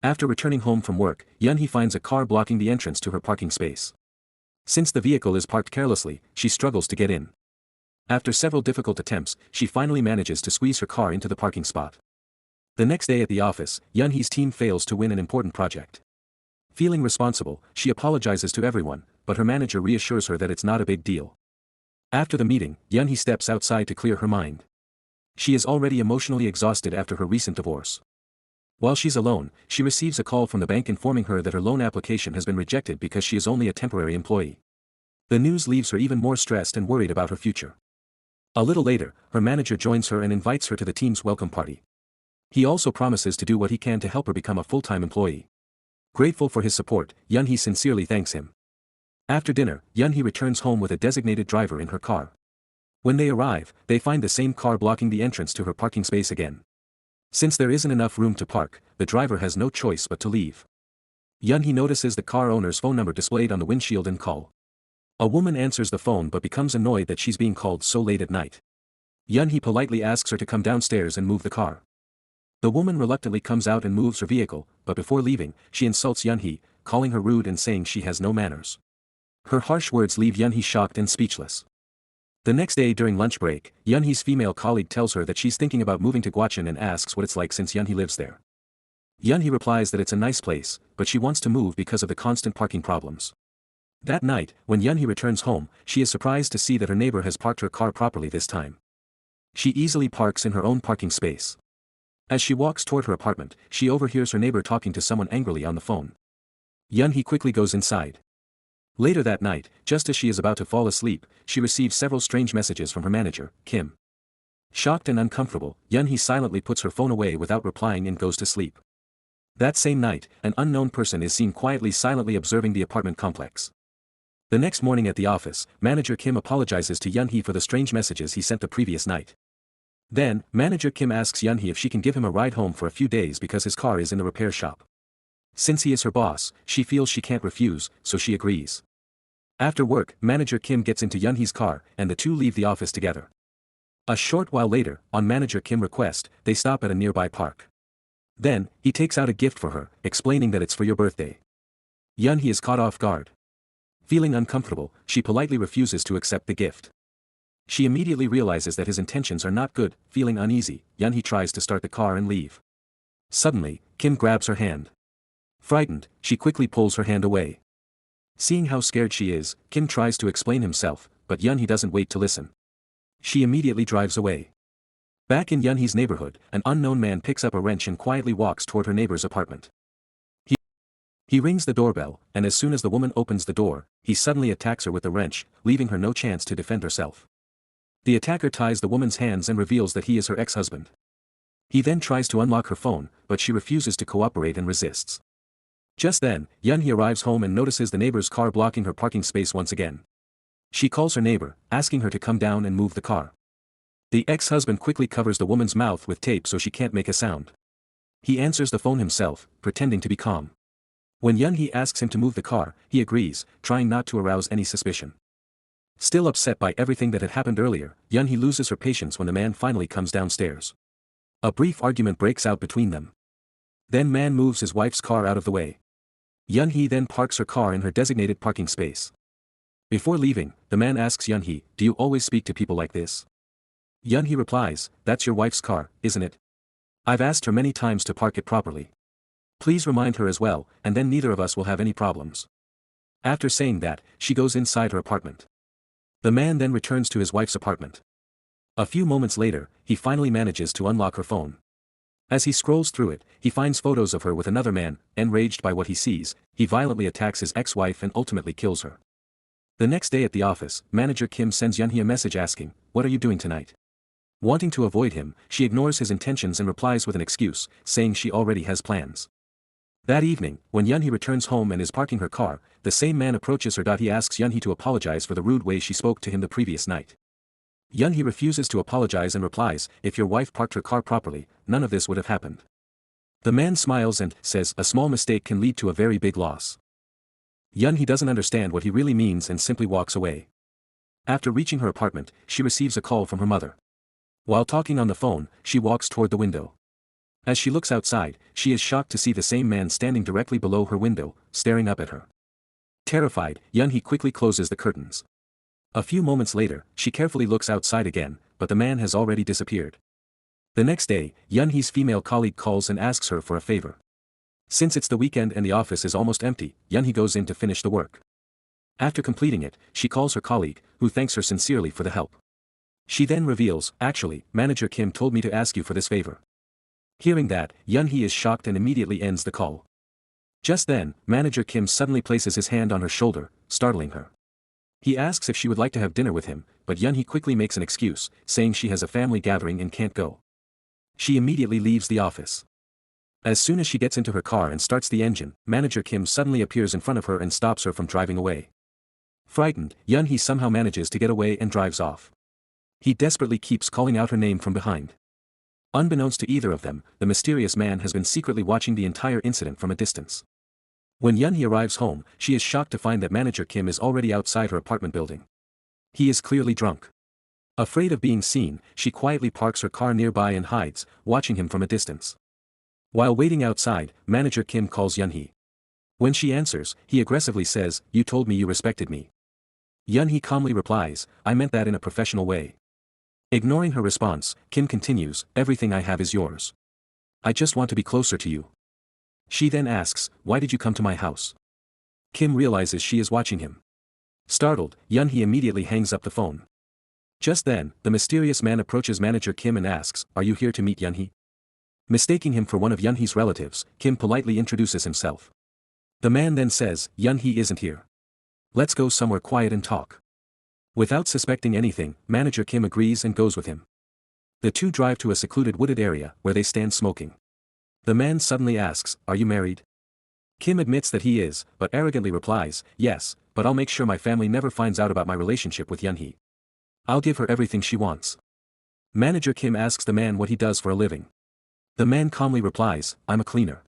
After returning home from work, Yeon-hee finds a car blocking the entrance to her parking space. Since the vehicle is parked carelessly, she struggles to get in. After several difficult attempts, she finally manages to squeeze her car into the parking spot. The next day at the office, Yeon-hee's team fails to win an important project. Feeling responsible, she apologizes to everyone, but her manager reassures her that it's not a big deal. After the meeting, Yeon-hee steps outside to clear her mind. She is already emotionally exhausted after her recent divorce. While she's alone, she receives a call from the bank informing her that her loan application has been rejected because she is only a temporary employee. The news leaves her even more stressed and worried about her future. A little later, her manager joins her and invites her to the team's welcome party. He also promises to do what he can to help her become a full-time employee. Grateful for his support, Yeon-hee sincerely thanks him. After dinner, Yeon-hee returns home with a designated driver in her car. When they arrive, they find the same car blocking the entrance to her parking space again. Since there isn't enough room to park, the driver has no choice but to leave. Yeon-hee notices the car owner's phone number displayed on the windshield and call. A woman answers the phone but becomes annoyed that she's being called so late at night. Yeon-hee politely asks her to come downstairs and move the car. The woman reluctantly comes out and moves her vehicle, but before leaving, she insults Yeon-hee, calling her rude and saying she has no manners. Her harsh words leave Yeon-hee shocked and speechless. The next day during lunch break, Yeon-hee's female colleague tells her that she's thinking about moving to Gwacheon and asks what it's like since Yeon-hee lives there. Yeon-hee replies that it's a nice place, but she wants to move because of the constant parking problems. That night, when Yeon-hee returns home, she is surprised to see that her neighbor has parked her car properly this time. She easily parks in her own parking space. As she walks toward her apartment, she overhears her neighbor talking to someone angrily on the phone. Yeon-hee quickly goes inside. Later that night, just as she is about to fall asleep, she receives several strange messages from her manager, Kim. Shocked and uncomfortable, Yeon-hee silently puts her phone away without replying and goes to sleep. That same night, an unknown person is seen quietly silently observing the apartment complex. The next morning at the office, manager Kim apologizes to Yeon-hee for the strange messages he sent the previous night. Then, manager Kim asks Yeon-hee if she can give him a ride home for a few days because his car is in the repair shop. Since he is her boss, she feels she can't refuse, so she agrees. After work, manager Kim gets into Yeon-hee's car, and the two leave the office together. A short while later, on manager Kim's request, they stop at a nearby park. Then, he takes out a gift for her, explaining that it's for your birthday. Yeon-hee is caught off guard. Feeling uncomfortable, she politely refuses to accept the gift. She immediately realizes that his intentions are not good. Feeling uneasy, Yeon-hee tries to start the car and leave. Suddenly, Kim grabs her hand. Frightened, she quickly pulls her hand away. Seeing how scared she is, Kim tries to explain himself, but Yeon-hee doesn't wait to listen. She immediately drives away. Back in Yeon-hee's neighborhood, an unknown man picks up a wrench and quietly walks toward her neighbor's apartment. He rings the doorbell, and as soon as the woman opens the door, he suddenly attacks her with the wrench, leaving her no chance to defend herself. The attacker ties the woman's hands and reveals that he is her ex-husband. He then tries to unlock her phone, but she refuses to cooperate and resists. Just then, Yeon-hee arrives home and notices the neighbor's car blocking her parking space once again. She calls her neighbor, asking her to come down and move the car. The ex-husband quickly covers the woman's mouth with tape so she can't make a sound. He answers the phone himself, pretending to be calm. When Yeon-hee asks him to move the car, he agrees, trying not to arouse any suspicion. Still upset by everything that had happened earlier, Yeon-hee loses her patience when the man finally comes downstairs. A brief argument breaks out between them. Then man moves his wife's car out of the way. Yeon-hee then parks her car in her designated parking space. Before leaving, the man asks Yeon-hee, "Do you always speak to people like this?" Yeon-hee replies, "That's your wife's car, isn't it? I've asked her many times to park it properly. Please remind her as well, and then neither of us will have any problems." After saying that, she goes inside her apartment. The man then returns to his wife's apartment. A few moments later, he finally manages to unlock her phone. As he scrolls through it, he finds photos of her with another man. Enraged by what he sees, he violently attacks his ex-wife and ultimately kills her. The next day at the office, manager Kim sends Yeon-hee a message asking, "What are you doing tonight?" Wanting to avoid him, she ignores his intentions and replies with an excuse, saying she already has plans. That evening, when Yeon-hee returns home and is parking her car, the same man approaches her. He asks Yeon-hee to apologize for the rude way she spoke to him the previous night. Yeon-hee refuses to apologize and replies, "If your wife parked her car properly, none of this would have happened." The man smiles and says a small mistake can lead to a very big loss. Yeon-hee doesn't understand what he really means and simply walks away. After reaching her apartment, she receives a call from her mother. While talking on the phone, she walks toward the window. As she looks outside, she is shocked to see the same man standing directly below her window, staring up at her. Terrified, Yeon-hee quickly closes the curtains. A few moments later, she carefully looks outside again, but the man has already disappeared. The next day, Yeon-hee's female colleague calls and asks her for a favor. Since it's the weekend and the office is almost empty, Yeon-hee goes in to finish the work. After completing it, she calls her colleague, who thanks her sincerely for the help. She then reveals, actually, Manager Kim told me to ask you for this favor. Hearing that, Yeon-hee is shocked and immediately ends the call. Just then, Manager Kim suddenly places his hand on her shoulder, startling her. He asks if she would like to have dinner with him, but Yeon-hee quickly makes an excuse, saying she has a family gathering and can't go. She immediately leaves the office. As soon as she gets into her car and starts the engine, Manager Kim suddenly appears in front of her and stops her from driving away. Frightened, Yeon-hee somehow manages to get away and drives off. He desperately keeps calling out her name from behind. Unbeknownst to either of them, the mysterious man has been secretly watching the entire incident from a distance. When Yeon-hee arrives home, she is shocked to find that Manager Kim is already outside her apartment building. He is clearly drunk. Afraid of being seen, she quietly parks her car nearby and hides, watching him from a distance. While waiting outside, Manager Kim calls Yeon-hee. When she answers, he aggressively says, "You told me you respected me." Yeon-hee calmly replies, "I meant that in a professional way." Ignoring her response, Kim continues, "Everything I have is yours. I just want to be closer to you." She then asks, "Why did you come to my house?" Kim realizes she is watching him. Startled, Yeon-hee immediately hangs up the phone. Just then, the mysterious man approaches Manager Kim and asks, "Are you here to meet Yeon-hee?" Mistaking him for one of Yeon-hee's relatives, Kim politely introduces himself. The man then says, "Yeon-hee isn't here. Let's go somewhere quiet and talk." Without suspecting anything, Manager Kim agrees and goes with him. The two drive to a secluded wooded area, where they stand smoking. The man suddenly asks, "Are you married?" Kim admits that he is, but arrogantly replies, "Yes, but I'll make sure my family never finds out about my relationship with Yeon-hee. I'll give her everything she wants." Manager Kim asks the man what he does for a living. The man calmly replies, "I'm a cleaner."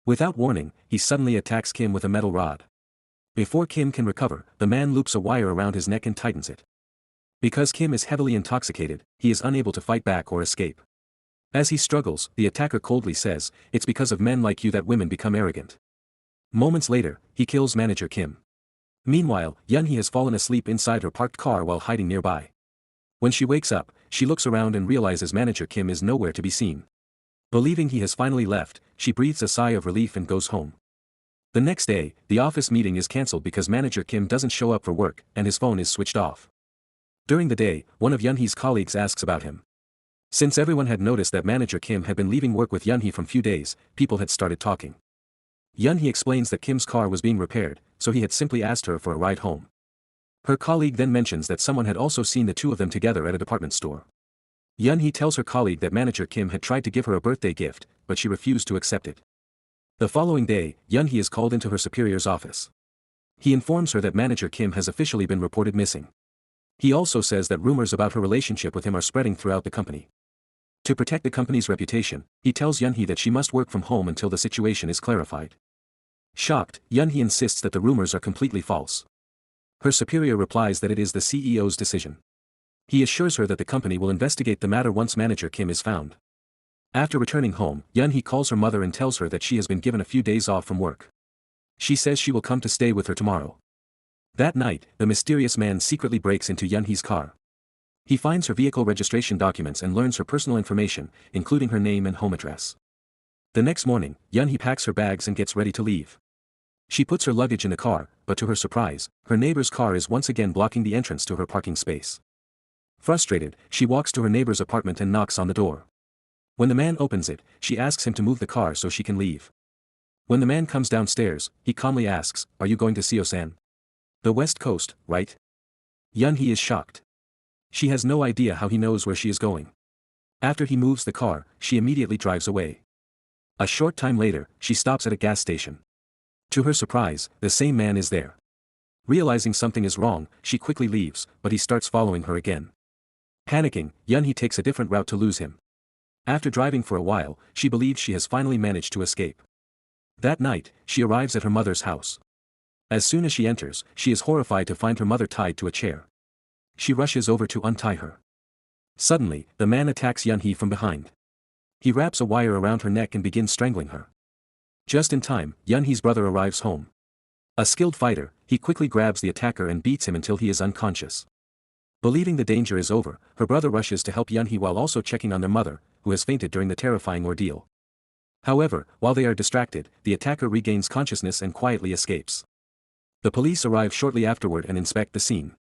Without warning, he suddenly attacks Kim with a metal rod. Before Kim can recover, the man loops a wire around his neck and tightens it. Because Kim is heavily intoxicated, he is unable to fight back or escape. As he struggles, the attacker coldly says, "It's because of men like you that women become arrogant." Moments later, he kills Manager Kim. Meanwhile, Yeon-hee has fallen asleep inside her parked car while hiding nearby. When she wakes up, she looks around and realizes Manager Kim is nowhere to be seen. Believing he has finally left, she breathes a sigh of relief and goes home. The next day, the office meeting is cancelled because Manager Kim doesn't show up for work, and his phone is switched off. During the day, one of Yeon-hee's colleagues asks about him. Since everyone had noticed that Manager Kim had been leaving work with Yeon-hee from few days, people had started talking. Yeon-hee explains that Kim's car was being repaired, so he had simply asked her for a ride home. Her colleague then mentions that someone had also seen the two of them together at a department store. Yeon-hee tells her colleague that Manager Kim had tried to give her a birthday gift, but she refused to accept it. The following day, Yeon-hee is called into her superior's office. He informs her that Manager Kim has officially been reported missing. He also says that rumors about her relationship with him are spreading throughout the company. To protect the company's reputation, he tells Yeon-hee that she must work from home until the situation is clarified. Shocked, Yeon-hee insists that the rumors are completely false. Her superior replies that it is the CEO's decision. He assures her that the company will investigate the matter once Manager Kim is found. After returning home, Yeon-hee calls her mother and tells her that she has been given a few days off from work. She says she will come to stay with her tomorrow. That night, the mysterious man secretly breaks into Yeon-hee's car. He finds her vehicle registration documents and learns her personal information, including her name and home address. The next morning, Yeon-hee packs her bags and gets ready to leave. She puts her luggage in the car, but to her surprise, her neighbor's car is once again blocking the entrance to her parking space. Frustrated, she walks to her neighbor's apartment and knocks on the door. When the man opens it, she asks him to move the car so she can leave. When the man comes downstairs, he calmly asks, "Are you going to Seosan? The West Coast, right?" Yeon-hee is shocked. She has no idea how he knows where she is going. After he moves the car, she immediately drives away. A short time later, she stops at a gas station. To her surprise, the same man is there. Realizing something is wrong, she quickly leaves, but he starts following her again. Panicking, Yeon-hee takes a different route to lose him. After driving for a while, she believes she has finally managed to escape. That night, she arrives at her mother's house. As soon as she enters, she is horrified to find her mother tied to a chair. She rushes over to untie her. Suddenly, the man attacks Yeon-hee from behind. He wraps a wire around her neck and begins strangling her. Just in time, Yeon-hee's brother arrives home. A skilled fighter, he quickly grabs the attacker and beats him until he is unconscious. Believing the danger is over, her brother rushes to help Yeon-hee while also checking on their mother, who has fainted during the terrifying ordeal. However, while they are distracted, the attacker regains consciousness and quietly escapes. The police arrive shortly afterward and inspect the scene.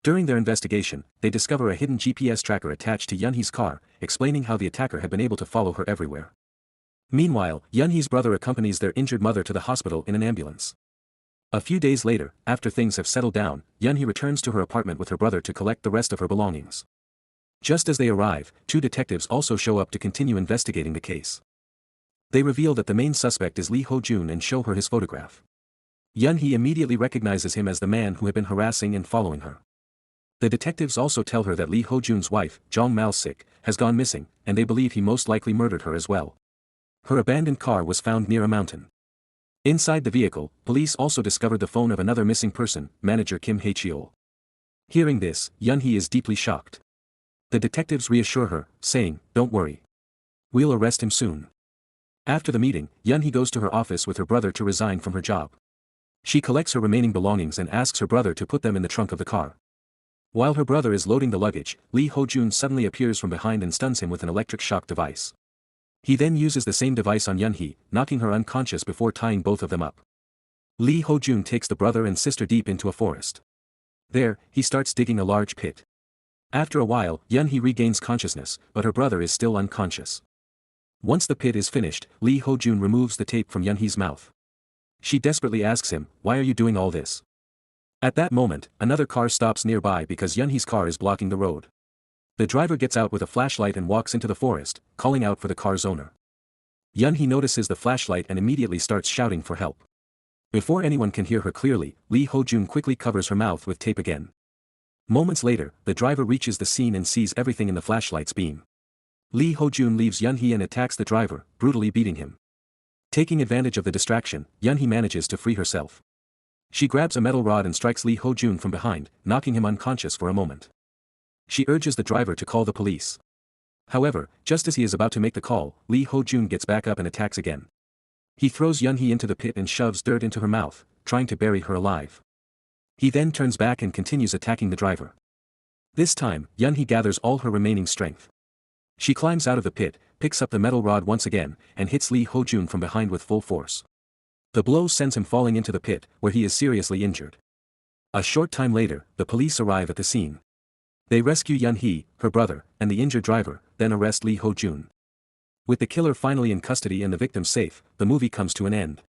During their investigation, they discover a hidden GPS tracker attached to Yeon-hee's car, explaining how the attacker had been able to follow her everywhere. Meanwhile, Yeon-hee's brother accompanies their injured mother to the hospital in an ambulance. A few days later, after things have settled down, Yeon-hee returns to her apartment with her brother to collect the rest of her belongings. Just as they arrive, two detectives also show up to continue investigating the case. They reveal that the main suspect is Lee Ho-jun and show her his photograph. Yeon-hee immediately recognizes him as the man who had been harassing and following her. The detectives also tell her that Lee Ho-jun's wife, Jong Mal-sik, has gone missing, and they believe he most likely murdered her as well. Her abandoned car was found near a mountain. Inside the vehicle, police also discovered the phone of another missing person, manager Kim Hae-cheol. Hearing this, Yeon-hee is deeply shocked. The detectives reassure her, saying, "Don't worry. We'll arrest him soon." After the meeting, Yeon-hee goes to her office with her brother to resign from her job. She collects her remaining belongings and asks her brother to put them in the trunk of the car. While her brother is loading the luggage, Lee Ho-jun suddenly appears from behind and stuns him with an electric shock device. He then uses the same device on Yeon-hee, knocking her unconscious before tying both of them up. Lee Ho-jun takes the brother and sister deep into a forest. There, he starts digging a large pit. After a while, Yeon-hee regains consciousness, but her brother is still unconscious. Once the pit is finished, Lee Ho-jun removes the tape from Yeon-hee's mouth. She desperately asks him, "Why are you doing all this?" At that moment, another car stops nearby because Yeon-hee's car is blocking the road. The driver gets out with a flashlight and walks into the forest, calling out for the car's owner. Yeon-hee notices the flashlight and immediately starts shouting for help. Before anyone can hear her clearly, Lee Ho-jun quickly covers her mouth with tape again. Moments later, the driver reaches the scene and sees everything in the flashlight's beam. Lee Ho-jun leaves Yeon-hee and attacks the driver, brutally beating him. Taking advantage of the distraction, Yeon-hee manages to free herself. She grabs a metal rod and strikes Lee Ho-jun from behind, knocking him unconscious for a moment. She urges the driver to call the police. However, just as he is about to make the call, Lee Ho-jun gets back up and attacks again. He throws Yeon-hee into the pit and shoves dirt into her mouth, trying to bury her alive. He then turns back and continues attacking the driver. This time, Yeon-hee gathers all her remaining strength. She climbs out of the pit, picks up the metal rod once again, and hits Lee Ho-jun from behind with full force. The blow sends him falling into the pit, where he is seriously injured. A short time later, the police arrive at the scene. They rescue Yeon-hee, her brother, and the injured driver, then arrest Lee Ho-jun. With the killer finally in custody and the victim safe, the movie comes to an end.